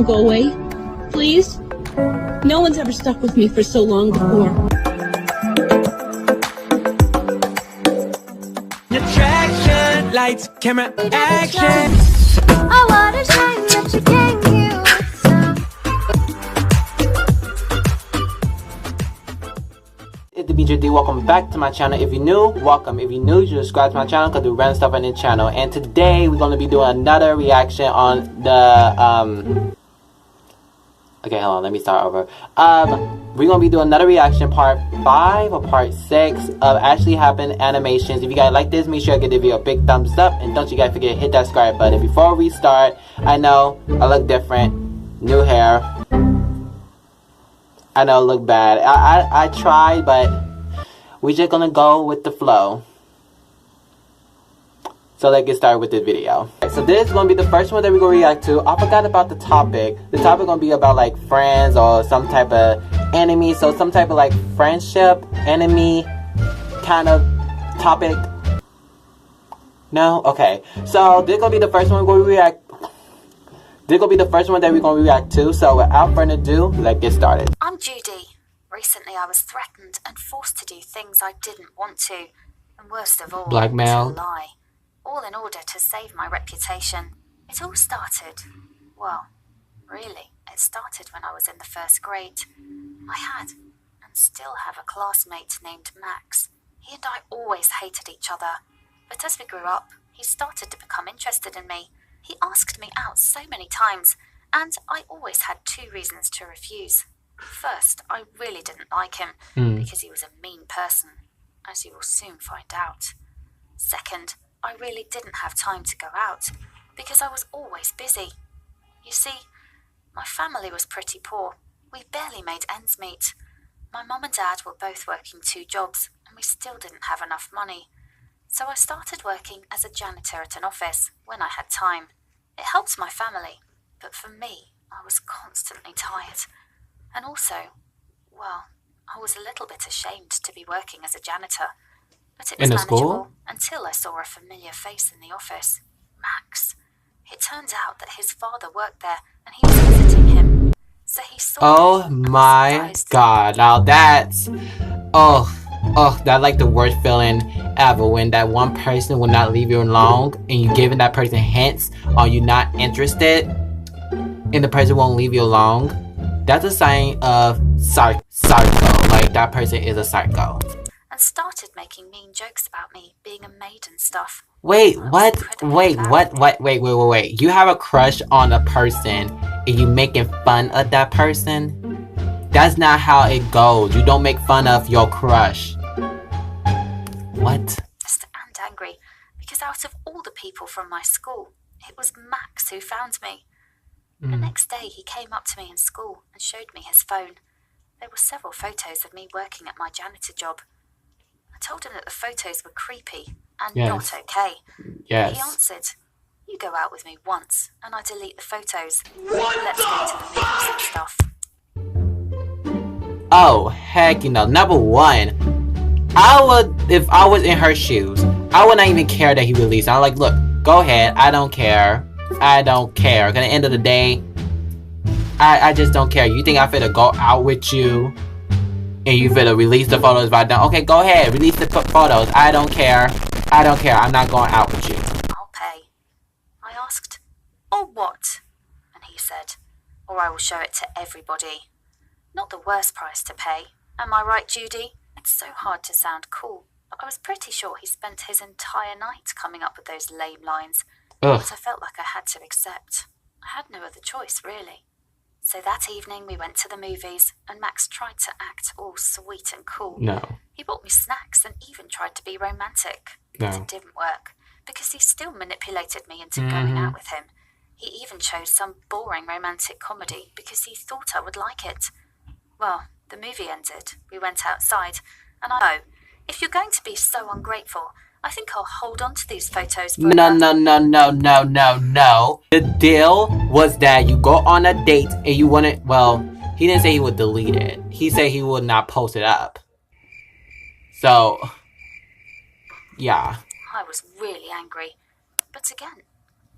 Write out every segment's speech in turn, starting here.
go away? Please? No one's ever stuck with me for so long before. Attraction, lights, camera, action. Oh, what a shame that you came here with some. It's the BJD. Welcome back to my channel. If you're new, welcome. If you're new, you subscribe to my channel because we random stuff on this channel. And today we're going to be doing another reaction on the okay, hold on, let me start over. We're gonna be doing another reaction, part 5 or part 6 of Actually Happened animations. If you guys like this, make sure to give the video a big thumbs up, and don't you guys forget to hit that subscribe button. Before we start, I know I look different, new hair. I know I look bad. I tried, but we're just gonna go with the flow. So let's get started with this video. So this is going to be the first one that we're going to react to. I forgot about the topic. The topic is going to be about like friends or some type of enemy. So some type of like friendship, enemy kind of topic. No? Okay. So this is going to be the first one we're going to react. This is going to be the first one that we're going to react to. So without further ado, let's get started. I'm Judy. Recently I was threatened and forced to do things I didn't want to. And worst of all, Blackmail. to lie. All in order to save my reputation. It all started, well, really, it started when I was in the first grade. I had, and still have, a classmate named Max. He and I always hated each other. But as we grew up, he started to become interested in me. He asked me out so many times, and I always had 2 reasons to refuse. First, I really didn't like him, because he was a mean person, as you will soon find out. Second, I really didn't have time to go out, because I was always busy. You see, my family was pretty poor. We barely made ends meet. My mum and dad were both working 2 jobs, and we still didn't have enough money. So I started working as a janitor at an office when I had time. It helped my family, but for me, I was constantly tired. And also, well, I was a little bit ashamed to be working as a janitor. But it was manageable until I saw a familiar face in the office, Max. It turned out that his father worked there and he was visiting him. So he saw Oh my god, now that's that's like the worst feeling ever, when that one person will not leave you alone and you giving that person hints on you not interested and the person won't leave you alone. That's a sign of psycho. Like, that person is a psycho. And started making mean jokes about me being a maid and stuff. Wait, what? Wait. You have a crush on a person and you making fun of that person? That's not how it goes. You don't make fun of your crush. What? And angry, because out of all the people from my school, it was Max who found me. The next day he came up to me in school and showed me his phone. There were several photos of me working at my janitor job. I told him that the photos were creepy and not okay. Yes. He answered, "You go out with me once and I delete the photos. Let's go to the movies and stuff." Oh, heck, number one, if I was in her shoes, I would not even care that he released. I'm like, look, go ahead, I don't care. At the end of the day, I just don't care. You think I finna go out with you and you finna release the photos if I don't? Okay, go ahead, release the photos. I don't care. I'm not going out with you. "I'll pay." I asked, "Or what?" And he said, "Or I will show it to everybody." Not the worst price to pay. Am I right, Judy? It's so hard to sound cool, but I was pretty sure he spent his entire night coming up with those lame lines. But I felt like I had to accept. I had no other choice, really. So that evening we went to the movies, and Max tried to act all sweet and cool. No. He bought me snacks and even tried to be romantic. No. But it didn't work, because he still manipulated me into going out with him. He even chose some boring romantic comedy because he thought I would like it. Well, the movie ended, we went outside, and if you're going to be so ungrateful, I think I'll hold on to these photos forever. No. The deal was that you go on a date and you want it. Well, he didn't say he would delete it. He said he would not post it up. So, yeah. I was really angry. But again,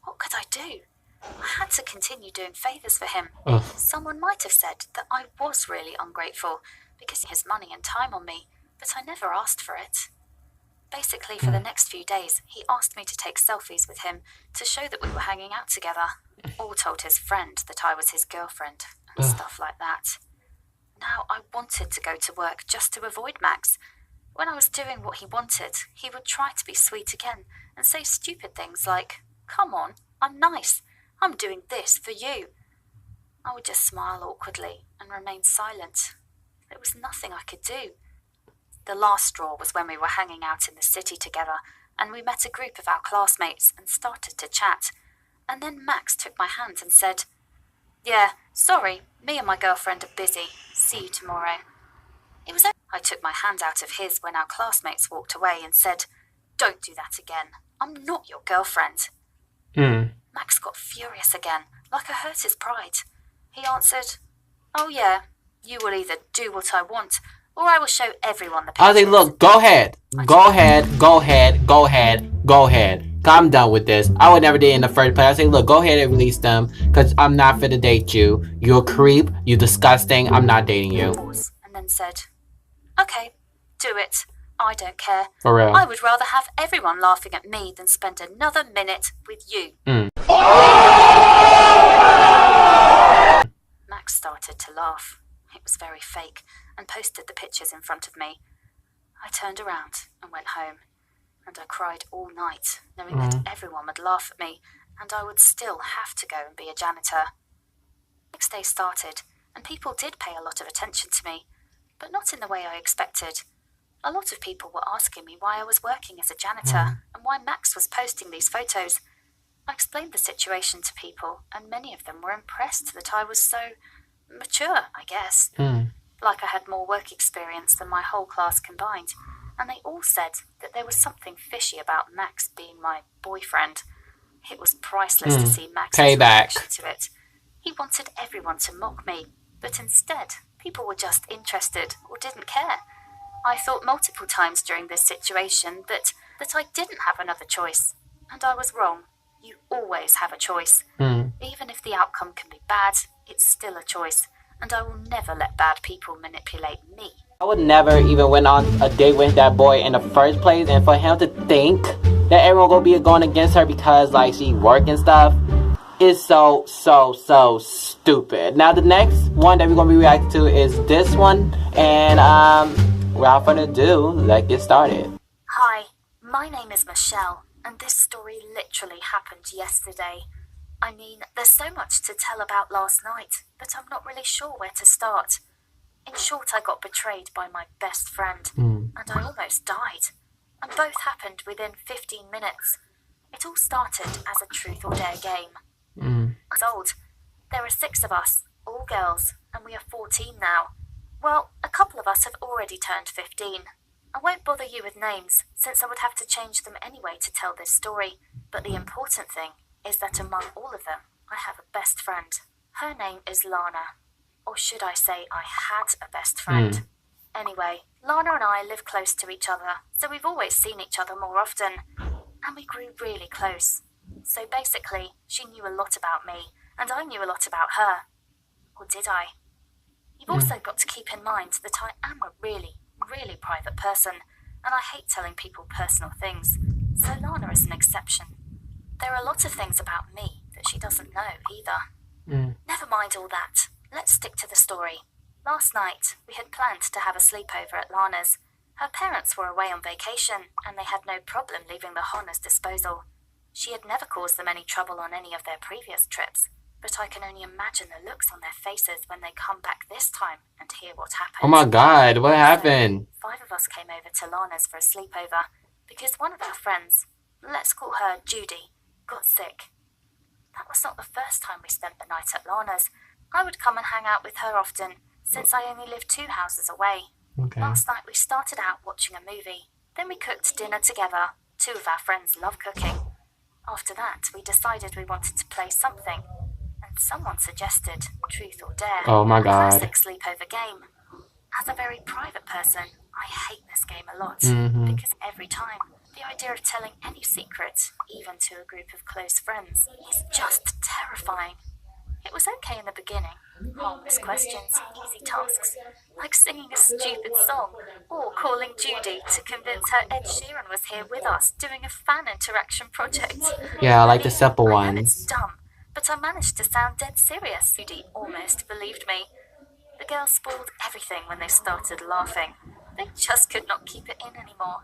what could I do? I had to continue doing favours for him. Ugh. Someone might have said that I was really ungrateful because he has money and time on me, but I never asked for it. Basically, for the next few days, he asked me to take selfies with him to show that we were hanging out together. All told his friend that I was his girlfriend and stuff like that. Now, I wanted to go to work just to avoid Max. When I was doing what he wanted, he would try to be sweet again and say stupid things like, "Come on, I'm nice. I'm doing this for you." I would just smile awkwardly and remain silent. There was nothing I could do. The last straw was when we were hanging out in the city together and we met a group of our classmates and started to chat. And then Max took my hand and said, "Yeah, sorry, me and my girlfriend are busy. See you tomorrow." It was I took my hand out of his when our classmates walked away and said, "Don't do that again. I'm not your girlfriend." Max got furious again, like I hurt his pride. He answered, "Oh yeah, you will either do what I want, or I will show everyone the pictures." I was like, look, go ahead. Go ahead. Go ahead. Go ahead. Go ahead. I'm done with this. I would never date in the first place. I say, look, go ahead and release them, because I'm not fit to date you. You're a creep. You're disgusting. I'm not dating you. And then said, "Okay, do it. I don't care. For real. I would rather have everyone laughing at me than spend another minute with you." Max started to laugh. It was very fake, and posted the pictures in front of me. I turned around and went home, and I cried all night, knowing that everyone would laugh at me, and I would still have to go and be a janitor. Next day started, and people did pay a lot of attention to me, but not in the way I expected. A lot of people were asking me why I was working as a janitor, and why Max was posting these photos. I explained the situation to people, and many of them were impressed that I was so mature, I guess. Like I had more work experience than my whole class combined, and they all said that there was something fishy about Max being my boyfriend. It was priceless to see Max's Payback. reaction to it. He wanted everyone to mock me, but instead, people were just interested or didn't care. I thought multiple times during this situation that I didn't have another choice, and I was wrong. You always have a choice. Even if the outcome can be bad, it's still a choice, and I will never let bad people manipulate me. I would never even went on a date with that boy in the first place, and for him to think that everyone gonna be going against her because like she work and stuff is so stupid. Now the next one that we're gonna be reacting to is this one, and without further ado, let's get started. Hi, my name is Michelle, and this story literally happened yesterday. I mean, there's so much to tell about last night, but I'm not really sure where to start. In short, I got betrayed by my best friend, and I almost died. And both happened within 15 minutes. It all started as a truth or dare game. I was old. There are 6 of us, all girls, and we are 14 now. Well, a couple of us have already turned 15. I won't bother you with names, since I would have to change them anyway to tell this story, but the important thing is that among all of them, I have a best friend. Her name is Lana. Or should I say I had a best friend. Anyway, Lana and I live close to each other, so we've always seen each other more often. And we grew really close. So basically, she knew a lot about me, and I knew a lot about her. Or did I? You've also got to keep in mind that I am a really private person, and I hate telling people personal things, so Lana is an exception. There are a lot of things about me that she doesn't know either. Never mind all that. Let's stick to the story. Last night, we had planned to have a sleepover at Lana's. Her parents were away on vacation, and they had no problem leaving the Honors' disposal. She had never caused them any trouble on any of their previous trips, but I can only imagine the looks on their faces when they come back this time and hear what happened. Oh my god, what happened? So, 5 of us came over to Lana's for a sleepover because one of our friends, let's call her Judy, got sick. That was not the first time we spent the night at Lana's. I would come and hang out with her often, since I only lived 2 houses away. Last night we started out watching a movie. Then we cooked dinner together. 2 of our friends love cooking. After that, we decided we wanted to play something. And someone suggested Truth or Dare. Oh my god. A classic sleepover game. As a very private person, I hate this game a lot. Because every time, The idea of telling any secret, even to a group of close friends, is just terrifying. It was okay in the beginning. Harmless questions, easy tasks, like singing a stupid song or calling Judy to convince her Ed Sheeran was here with us doing a fan interaction project. Yeah, I like the simple I know it's ones. dumb, but I managed to sound dead serious. Judy almost believed me. The girls spoiled everything when they started laughing. They just could not keep it in anymore.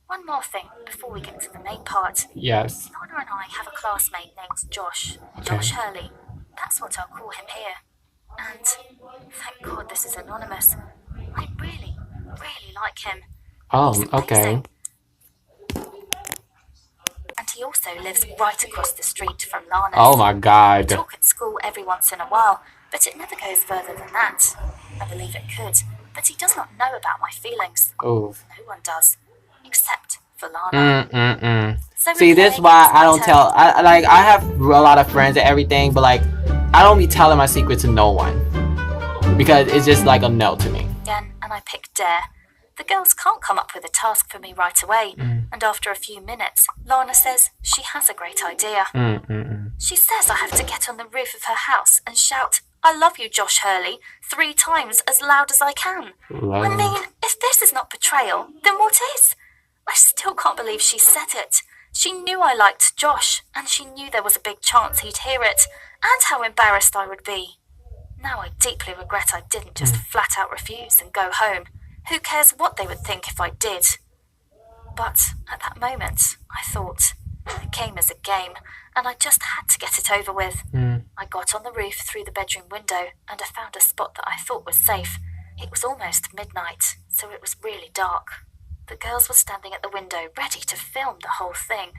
One more thing before we get to the main part. Yes. Lana and I have a classmate named Josh. Josh Hurley. That's what I'll call him here. And thank God this is anonymous. I really, really like him. Oh, He's okay. amazing. And he also lives right across the street from Lana's. Oh my God. We talk at school every once in a while, but it never goes further than that. I believe it could, but he does not know about my feelings. Ooh. No one does, except for Lana. So See, this is why I don't tell. I have a lot of friends and everything, but like, I don't be telling my secret to no one because it's just like a no to me. Again, and I pick Dare. The girls can't come up with a task for me right away, and after a few minutes, Lana says she has a great idea. She says I have to get on the roof of her house and shout, "I love you, Josh Hurley," 3 times as loud as I can. I mean, if this is not betrayal, then what is? I still can't believe she said it. She knew I liked Josh, and she knew there was a big chance he'd hear it, and how embarrassed I would be. Now I deeply regret I didn't just flat out refuse and go home. Who cares what they would think if I did? But at that moment, I thought, the game is a game, and I just had to get it over with. I got on the roof through the bedroom window, and I found a spot that I thought was safe. It was almost midnight, so it was really dark. The girls were standing at the window, ready to film the whole thing.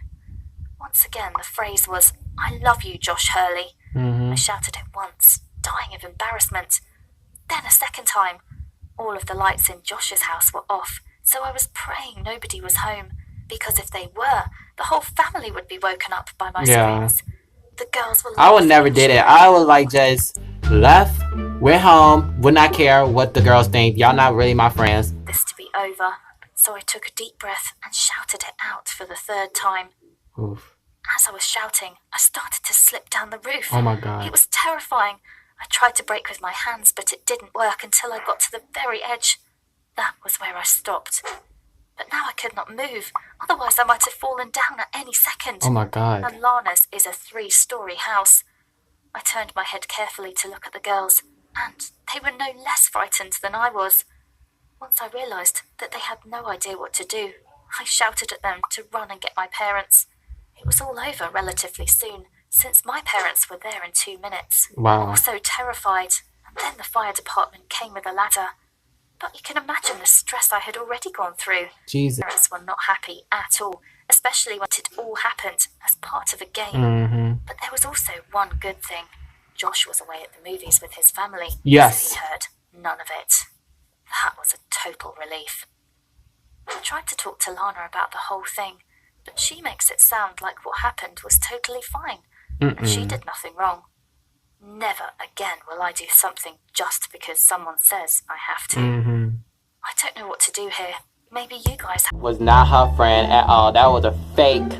Once again, the phrase was, "I love you, Josh Hurley." I shouted it once, dying of embarrassment. Then a second time. All of the lights in Josh's house were off, so I was praying nobody was home, because if they were, the whole family would be woken up by my screams. The girls were I would never did it. I would like just left, went home, would not care what the girls think. Y'all not really my friends. this to be over, so I took a deep breath and shouted it out for the 3rd time. Oof. As I was shouting, I started to slip down the roof. Oh my God. It was terrifying. I tried to brake with my hands, but it didn't work until I got to the very edge. That was where I stopped. But now I could not move, otherwise I might have fallen down at any second. Oh my God. And Lana's is a 3-story house. I turned my head carefully to look at the girls, and they were no less frightened than I was. Once I realised that they had no idea what to do, I shouted at them to run and get my parents. It was all over relatively soon, since my parents were there in 2 minutes. Wow. Also terrified, and then the fire department came with a ladder. But you can imagine the stress I had already gone through. Jesus. Parents were not happy at all, especially when it all happened as part of a game. But there was also one good thing. Josh was away at the movies with his family. Yes. So he heard none of it. That was a total relief. I tried to talk to Lana about the whole thing, but she makes it sound like what happened was totally fine, and she did nothing wrong. Never again will I do something just because someone says I have to. I don't know what to do here. Maybe you guys Was not her friend at all. That was a fake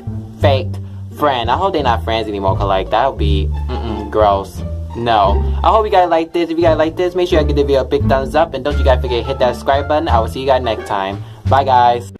friend. I hope they're not friends anymore, cause like that would be gross. No. I hope you guys like this. If you guys like this, make sure you give the video a big thumbs up, and don't you guys forget to hit that subscribe button. I will see you guys next time. Bye guys.